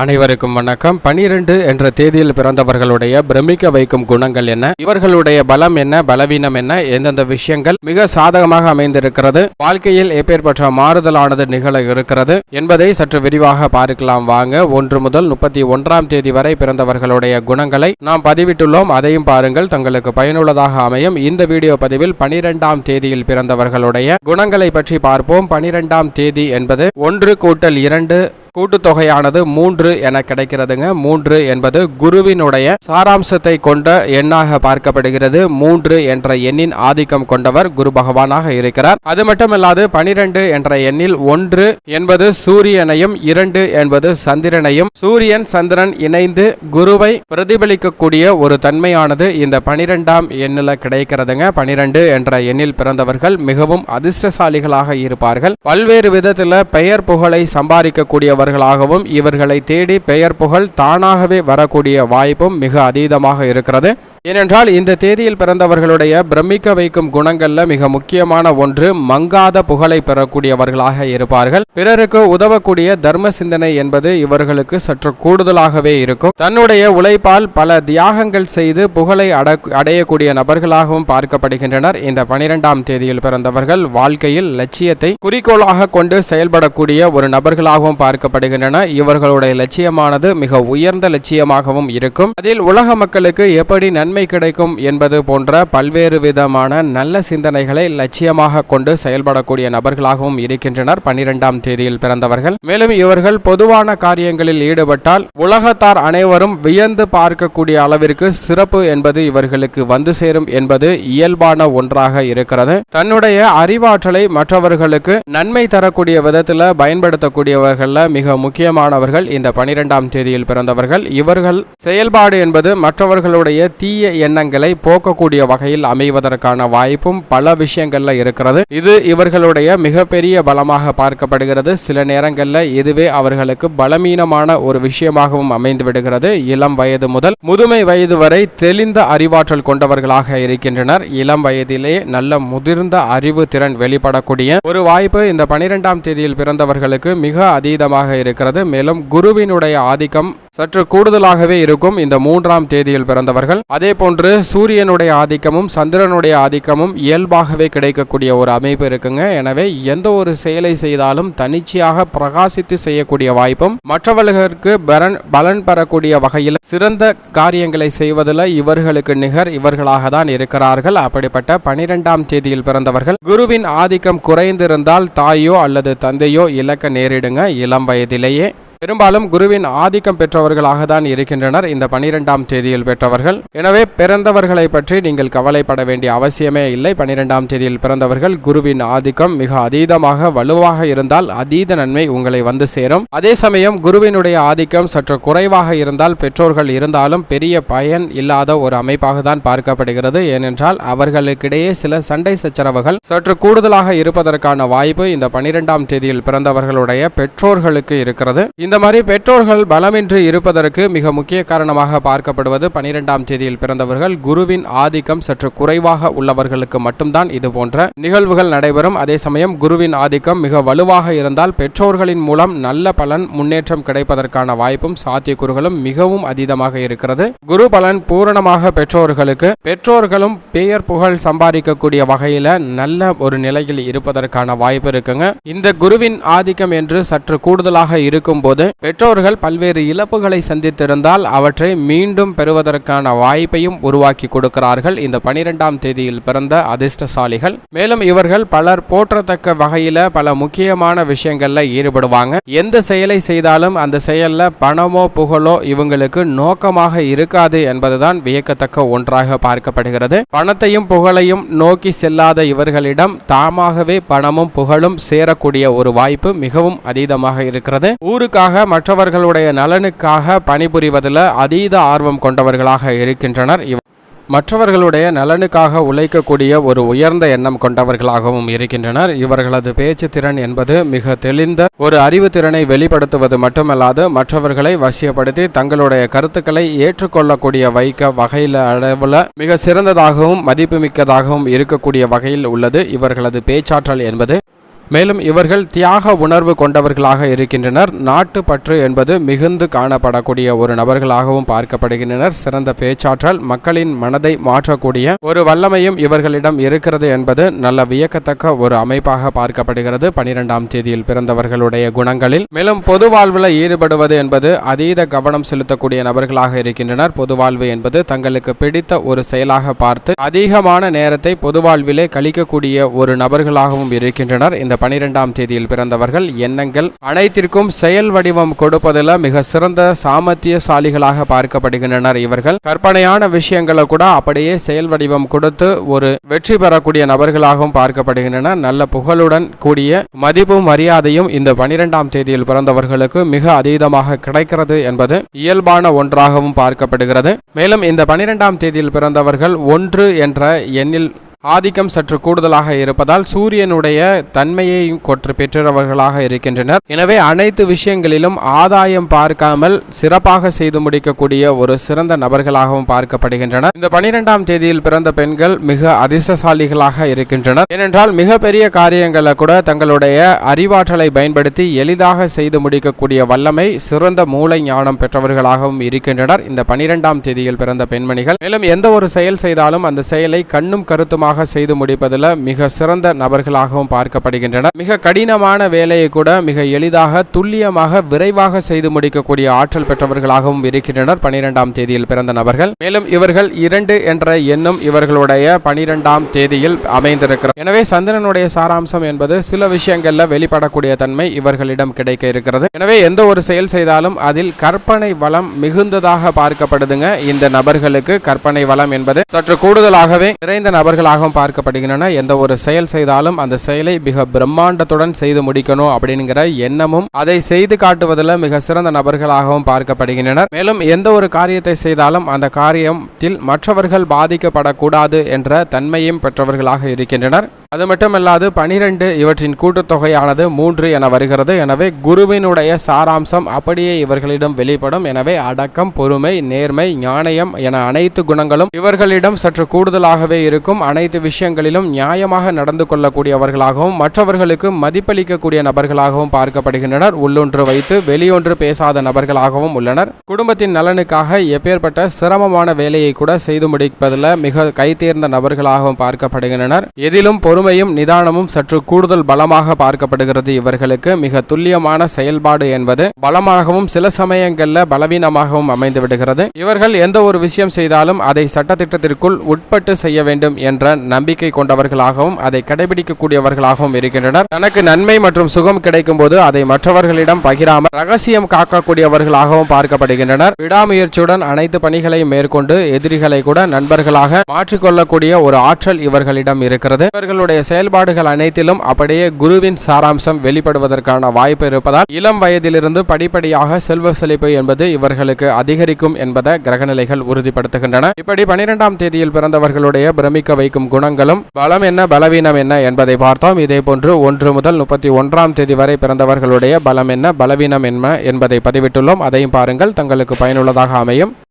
அனைவருக்கும் வணக்கம். 12 என்ற தேதியில் பிறந்தவர்களுடைய பிரமிக்க வைக்கும் குணங்கள் என்ன, இவர்களுடைய பலம் என்ன, பலவீனம் என்ன, எந்தெந்த விஷயங்கள் மிக சாதகமாக அமைந்திருக்கிறது, வாழ்க்கையில் எப்பேற்பட்ட மாறுதலானது நிகழ இருக்கிறது என்பதை சற்று விரிவாக பார்க்கலாம் வாங்க. 1 முதல் 31ஆம் தேதி வரை பிறந்தவர்களுடைய குணங்களை நாம் பதிவிட்டுள்ளோம். அதையும் பாருங்கள், தங்களுக்கு பயனுள்ளதாக அமையும். இந்த வீடியோ பதிவில் 12ஆம் தேதியில் பிறந்தவர்களுடைய குணங்களை பற்றி பார்ப்போம். 12ஆம் தேதி என்பது 1 கூட்டல் 2 கூட்டுத்தொகையானது 3 என கிடைக்கிறதுங்க. 3 என்பது குருவினுடைய சாராம்சத்தை கொண்ட எண்ணாக பார்க்கப்படுகிறது. 3 என்ற எண்ணின் ஆதிக்கம் கொண்டவர் குரு பகவானாக இருக்கிறார். அது மட்டுமல்லாது 12 என்ற எண்ணில் 1 என்பது சூரியனையும் 2 என்பது சந்திரனையும், சூரியன் சந்திரன் இணைந்து குருவை பிரதிபலிக்கக்கூடிய ஒரு தன்மையானது இந்த 12ஆம் எண்ணில் கிடைக்கிறதுங்க. 12 என்ற எண்ணில் பிறந்தவர்கள் மிகவும் அதிர்ஷ்டசாலிகளாக இருப்பார்கள். பல்வேறு விதத்தில் பெயர் புகழை சம்பாதிக்கக்கூடிய இவர்களை தேடி பெயர் புகழ் தானாகவே வரக்கூடிய வாய்ப்பும் மிக அதீதமாக இருக்கிறது. ஏனென்றால் இந்த தேதியில் பிறந்தவர்களுடைய பிரமிக்க வைக்கும் குணங்கள்ல மிக முக்கியமான ஒன்று மங்காத புகழை பெறக்கூடியவர்களாக இருப்பார்கள். பிறருக்கு உதவக்கூடிய தர்ம சிந்தனை என்பது இவர்களுக்கு சற்று கூடுதலாகவே இருக்கும். தன்னுடைய உழைப்பால் பல தியாகங்கள் செய்து புகழை அடையக்கூடிய நபர்களாகவும் பார்க்கப்படுகின்றனர். இந்த 12ஆம் தேதியில் பிறந்தவர்கள் வாழ்க்கையில் லட்சியத்தை குறிக்கோளாக கொண்டு செயல்படக்கூடிய ஒரு நபர்களாகவும் பார்க்கப்படுகின்றன. இவர்களுடைய லட்சியமானது மிக உயர்ந்த லட்சியமாகவும் இருக்கும். அதில் உலக மக்களுக்கு எப்படி நன்மை கிடைக்கும் என்பது போன்ற பல்வேறு விதமான நல்ல சிந்தனைகளை லட்சியமாக கொண்டு செயல்படக்கூடிய நபர்களாகவும் இருக்கின்றனர் 12ஆம் தேதியில் பிறந்தவர்கள். மேலும் இவர்கள் பொதுவான காரியங்களில் ஈடுபட்டால் உலகத்தார் அனைவரும் வியந்து பார்க்கக்கூடிய அளவிற்கு சிறப்பு என்பது இவர்களுக்கு வந்து சேரும் என்பது இயல்பான ஒன்றாக இருக்கிறது. தன்னுடைய அறிவாற்றலை மற்றவர்களுக்கு நன்மை தரக்கூடிய விதத்தில் பயன்படுத்தக்கூடியவர்கள் மிக முக்கியமானவர்கள் இந்த 12ஆம் தேதியில் பிறந்தவர்கள். இவர்கள் செயல்பாடு என்பது மற்றவர்களுடைய தீய எண்ணங்களை போக்கக்கூடிய வகையில் அமைவதற்கான வாய்ப்பும் பல விஷயங்கள்ல இருக்கிறது. இது இவர்களுடைய மிகப்பெரிய பலமாக பார்க்கப்படுகிறது. சில நேரங்கள்ல இதுவே அவர்களுக்கு பலவீனமான ஒரு விஷயமாகவும் அமைந்து விடுகிறது. இளம் வயது முதல் முதுமை வயது வரை தெளிந்த அறிவாற்றல் கொண்டவர்களாக இருக்கின்றனர். இளம் வயதிலே நல்ல முதிர்ந்த அறிவு திறன் வெளிப்படக்கூடிய ஒரு வாய்ப்பு இந்த 12ஆம் தேதியில் பிறந்தவர்களுக்கு மிக அதீதமாக இருக்கிறது. மேலும் குருவினுடைய ஆதிக்கம் சற்று கூடுதலாகவே இருக்கும் இந்த 3ஆம் தேதியில் பிறந்தவர்கள். அதே போன்று சூரியனுடைய ஆதிக்கமும் சந்திரனுடைய ஆதிக்கமும் இயல்பாகவே கிடைக்கக்கூடிய ஒரு அமைப்பு இருக்குங்க. எனவே எந்த ஒரு செயலை செய்தாலும் தனிச்சையாக பிரகாசித்து செய்யக்கூடிய வாய்ப்பும் மற்றவர்களுக்கு பலன் பெறக்கூடிய வகையில் சிறந்த காரியங்களை செய்வதில் இவர்களுக்கு நிகர் இவர்களாக தான் இருக்கிறார்கள். அப்படிப்பட்ட 12ஆம் தேதியில் பிறந்தவர்கள் குருவின் ஆதிக்கம் குறைந்திருந்தால் தாயோ அல்லது தந்தையோ இழக்க நேரிடுங்க இளம் வயதிலேயே. பெரும்பாலும் குருவின் ஆதிக்கம் பெற்றவர்களாக தான் இருக்கின்றனர் இந்த 12ஆம் தேதியில் பெற்றவர்கள். எனவே பிறந்தவர்களை பற்றி நீங்கள் கவலைப்பட வேண்டிய அவசியமே இல்லை. 12ஆம் தேதியில் பிறந்தவர்கள் குருவின் ஆதிக்கம் மிக அதீதமாக வலுவாக இருந்தால் அதீத நன்மை உங்களை வந்து சேரும். அதே சமயம் குருவினுடைய ஆதிக்கம் சற்று குறைவாக இருந்தால் பெற்றோர்கள் இருந்தாலும் பெரிய பயன் இல்லாத ஒரு அமைப்பாக தான் பார்க்கப்படுகிறது. ஏனென்றால் அவர்களுக்கிடையே சில சண்டை சச்சரவுகள் சற்று கூடுதலாக இருப்பதற்கான வாய்ப்பு இந்த 12ஆம் தேதியில் பிறந்தவர்களுடைய பெற்றோர்களுக்கு இருக்கிறது. இந்த மாதிரி பெற்றோர்கள் பலமின்றி இருப்பதற்கு மிக முக்கிய காரணமாக பார்க்கப்படுவது 12ஆம் தேதியில் பிறந்தவர்கள் குருவின் ஆதிக்கம் சற்று குறைவாக உள்ளவர்களுக்கு மட்டும்தான் இது போன்ற நிகழ்வுகள் நடைபெறும். அதே சமயம் குருவின் ஆதிக்கம் மிக வலுவாக இருந்தால் பெற்றோர்களின் மூலம் நல்ல பலன் முன்னேற்றம் கிடைப்பதற்கான வாய்ப்பும் சாத்தியக்கூறுகளும் மிகவும் அதீதமாக இருக்கிறது. குரு பலன் பூரணமாக பெற்றோர்களும் பெயர் புகழ் சம்பாதிக்கக்கூடிய வகையில நல்ல ஒரு நிலையில் இருப்பதற்கான வாய்ப்பு இருக்குங்க. இந்த குருவின் ஆதிக்கம் என்று சற்று கூடுதலாக இருக்கும் போது பெற்றோர்கள் பல்வேறு இழப்புகளை சந்தித்திருந்தால் அவற்றை மீண்டும் பெறுவதற்கான வாய்ப்பையும் உருவாக்கி கொடுக்கிறார்கள் இந்த 12ஆம் தேதியில் பிறந்த அதிர்ஷ்டசாலிகள். மேலும் இவர்கள் பலர் போற்றத்தக்க வகையில பல முக்கியமான விஷயங்கள்ல ஈடுபடுவாங்க. எந்த செயலை செய்தாலும் அந்த செயல்ல பணமோ புகழோ இவங்களுக்கு நோக்கமாக இருக்காது என்பதுதான் வியக்கத்தக்க ஒன்றாக பார்க்கப்படுகிறது. பணத்தையும் புகழையும் நோக்கி செல்லாத இவர்களிடம் தாமாகவே பணமும் புகழும் சேரக்கூடிய ஒரு வாய்ப்பு மிகவும் அதீதமாக இருக்கிறது. ஊருக்காக மற்றவர்களுடைய நலனுக்காக பணிபுரிவதில் அதீத ஆர்வம் கொண்டவர்களாக இருக்கின்றனர். மற்றவர்களுடைய நலனுக்காக உழைக்கக்கூடிய ஒரு உயர்ந்த எண்ணம் கொண்டவர்களாகவும் இருக்கின்றனர். இவர்களது பேச்சு திறன் என்பது மிக தெளிந்த ஒரு அறிவு திறனை வெளிப்படுத்துவது மட்டுமல்லாது மற்றவர்களை வசியப்படுத்தி தங்களுடைய கருத்துக்களை ஏற்றுக்கொள்ளக்கூடிய வகையில் அளவில் மிக சிறந்ததாகவும் மதிப்புமிக்கதாகவும் இருக்கக்கூடிய வகையில் உள்ளது இவர்களது பேச்சாற்றல் என்பது. மேலும் இவர்கள் தியாக உணர்வு கொண்டவர்களாக இருக்கின்றனர். நாட்டு பற்று என்பது மிகுந்து காணப்படக்கூடிய ஒரு நபர்களாகவும் பார்க்கப்படுகின்றனர். சிறந்த பேச்சாற்றல், மக்களின் மனதை மாற்றக்கூடிய ஒரு வல்லமையும் இவர்களிடம் இருக்கிறது என்பது நல்ல வியக்கத்தக்க ஒரு அமைப்பாக பார்க்கப்படுகிறது 12ஆம் தேதியில் பிறந்தவர்களுடைய குணங்களில். மேலும் பொது வாழ்வில் ஈடுபடுவது என்பது அதீத கவனம் செலுத்தக்கூடிய நபர்களாக இருக்கின்றனர். பொது வாழ்வு என்பது தங்களுக்கு பிடித்த ஒரு செயலாக பார்த்து அதிகமான நேரத்தை பொது வாழ்விலே கழிக்கக்கூடிய ஒரு நபர்களாகவும் இருக்கின்றனர். இந்த 12ஆம் தேதியில் பிறந்தவர்கள் எண்ணங்கள் அனைத்திற்கும் செயல் வடிவம் கொடுப்பதில் மிக சிறந்த சாமர்த்தியசாலிகளாக பார்க்கப்படுகின்றனர். இவர்கள் கற்பனையான விஷயங்களை கூட அப்படியே செயல் வடிவம் கொடுத்து ஒரு வெற்றி பெறக்கூடிய நபர்களாகவும் பார்க்கப்படுகின்றனர். நல்ல புகழுடன் கூடிய மதிப்பும் மரியாதையும் இந்த 12ஆம் தேதியில் பிறந்தவர்களுக்கு மிக அதீதமாக கிடைக்கிறது என்பது இயல்பான ஒன்றாகவும் பார்க்கப்படுகிறது. மேலும் இந்த 12ஆம் தேதியில் பிறந்தவர்கள் 1 என்ற எண்ணில் ஆதிக்கம் சற்று கூடுதலாக இருப்பதால் சூரியனுடைய தன்மையை கொற்று பெற்றவர்களாக இருக்கின்றனர். எனவே அனைத்து விஷயங்களிலும் ஆதாயம் பார்க்காமல் சிறப்பாக செய்து முடிக்கக்கூடிய ஒரு சிறந்த நபர்களாகவும் பார்க்கப்படுகின்றனர். இந்த 12ஆம் தேதியில் பிறந்த பெண்கள் மிக அதிர்ஷ்டசாலிகளாக இருக்கின்றனர். ஏனென்றால் மிகப்பெரிய காரியங்களை கூட தங்களுடைய அறிவாற்றலை பயன்படுத்தி எளிதாக செய்து முடிக்கக்கூடிய வல்லமை, சிறந்த மூளை ஞானம் பெற்றவர்களாகவும் இருக்கின்றனர் இந்த 12ஆம் தேதியில் பிறந்த பெண்மணிகள். மேலும் எந்த ஒரு செயல் செய்தாலும் அந்த செயலை கண்ணும் கருத்துமாக செய்து முடிப்பதில் மிக சிறந்த நபர்களாகவும் பார்க்கப்படுகின்றனர். மிக கடினமான வேலையை கூட மிக எளிதாக, துல்லியமாக, விரைவாக செய்து முடிக்கக்கூடிய ஆற்றல் பெற்றவர்களாகவும் இருக்கின்றனர் 12ஆம் தேதியில் பிறந்த நபர்கள். மேலும் இவர்கள் 2 என்ற எண்ணும் இவர்களுடைய 12ஆம் தேதியில் அமைந்திருக்கிறார். எனவே சந்திரனுடைய சாராம்சம் என்பது சில விஷயங்கள்ல வெளிப்படக்கூடிய தன்மை இவர்களிடம் கிடைக்க இருக்கிறது. எனவே எந்த ஒரு செயல் செய்தாலும் அதில் கற்பனை வளம் மிகுந்ததாக பார்க்கப்படுதுங்க. இந்த நபர்களுக்கு கற்பனை வளம் என்பது சற்று கூடுதலாகவே நிறைந்த நபர்களாக பார்க்கப்படுகின்றன. எந்த ஒரு செயல் செய்தாலும் அந்த செயலை மிக பிரம்மாண்டத்துடன் செய்து முடிக்கணும் அப்படிங்கிற எண்ணமும் அதை செய்து காட்டுவதில் மிக சிறந்த நபர்களாகவும் பார்க்கப்படுகின்றனர். மேலும் எந்த ஒரு காரியத்தை செய்தாலும் அந்த காரியத்தில் மற்றவர்கள் பாதிக்கப்படக்கூடாது என்ற தன்மையும் பெற்றவர்களாக இருக்கின்றனர். அது மட்டுமல்லாது 12 இவற்றின் கூட்டுத்தொகையானது 3 என வருகிறது. எனவே குருவினுடைய சாராம்சம் அப்படியே இவர்களிடம் வெளிப்படும். எனவே அடக்கம், பொறுமை, நேர்மை, ஞானயம் என அனைத்து குணங்களும் இவர்களிடம் சற்று கூடுதலாகவே இருக்கும். அனைத்து விஷயங்களிலும் நியாயமாக நடந்து கொள்ளக்கூடியவர்களாகவும் மற்றவர்களுக்கு மதிப்பளிக்கக்கூடிய நபர்களாகவும் பார்க்கப்படுகின்றனர். உள்ளொன்று வைத்து வெளியொன்று பேசாத நபர்களாகவும் உள்ளனர். குடும்பத்தின் நலனுக்காக எப்பேற்பட்ட சிரமமான வேலையை கூட செய்து முடிப்பதில் மிக கைதேர்ந்த நபர்களாகவும் பார்க்கப்படுகின்றனர். எதிலும் பொறுமையும் நிதானமும் சற்று கூடுதல் பலமாக பார்க்கப்படுகிறது. இவர்களுக்கு மிக துல்லியமான செயல்பாடு என்பது பலமாகவும் சில சமயங்களில் பலவீனமாகவும் அமைந்து விடுகிறது. இவர்கள் எந்த ஒரு விஷயம் செய்தாலும் அதை சட்டத்திட்டத்திற்குள் உட்பட்டு செய்ய வேண்டும் என்ற நம்பிக்கை கொண்டவர்களாகவும் அதை கடைபிடிக்கக்கூடியவர்களாகவும் இருக்கின்றனர். தனக்கு நன்மை மற்றும் சுகம் கிடைக்கும் போது அதை மற்றவர்களிடம் பகிராமல் ரகசியம் காக்கக்கூடியவர்களாகவும் பார்க்கப்படுகின்றனர். விடாமுயற்சியுடன் அனைத்து பணிகளையும் மேற்கொண்டு எதிரிகளை கூட நண்பர்களாக மாற்றிக்கொள்ளக்கூடிய ஒரு ஆற்றல் இவர்களிடம் இருக்கிறது. இவர்களுடைய செயல்பாடுகள் அனைத்திலும் அப்படியே குருவின் சாராம்சம் வெளிப்படுவதற்கான வாய்ப்பு இருப்பதால் இளம் வயதிலிருந்து படிப்படியாக செல்வ செழிப்பு என்பது இவர்களுக்கு அதிகரிக்கும் என்பதை கிரகநிலைகள் உறுதிப்படுத்துகின்றன. இப்படி 12ஆம் தேதியில் பிறந்தவர்களுடைய பிரமிக்க வைக்கும் குணங்களும் பலம் என்ன, பலவீனம் என்ன என்பதை பார்த்தோம். இதே போன்று 1 முதல் 31ஆம் தேதி வரை பிறந்தவர்களுடைய பலம் என்ன, பலவீனம் என்ன என்பதை பதிவிட்டுள்ளோம். அதையும் பாருங்கள், தங்களுக்கு பயனுள்ளதாக அமையும்.